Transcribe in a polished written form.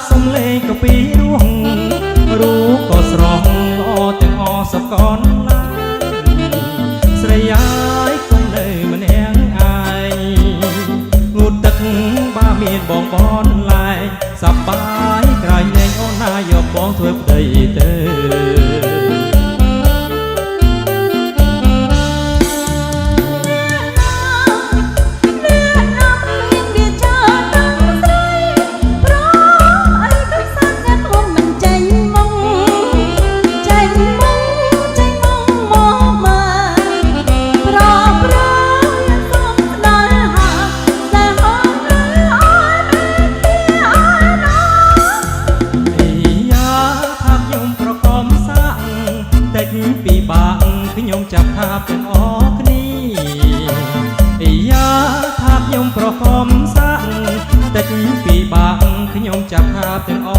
សំលេងក៏ពីរួងรู้ក៏ស្រស់ល្អទាំងអសកលណាស្រីអាយគង់នៅម្នាក់ឯងងូតទឹកបាមានបងបនឡាយសប្បាយក្រៃលែងអូនណាយកបងធ្វើប្តីទៅពីបាក់ខ្ញុំចាប់ថាទាំងអស់គ្នាយ៉ាថាខ្ញុំប្រកបសាក់តិចពីបាក់ខ្ញុំចាប់ថាទាំងអ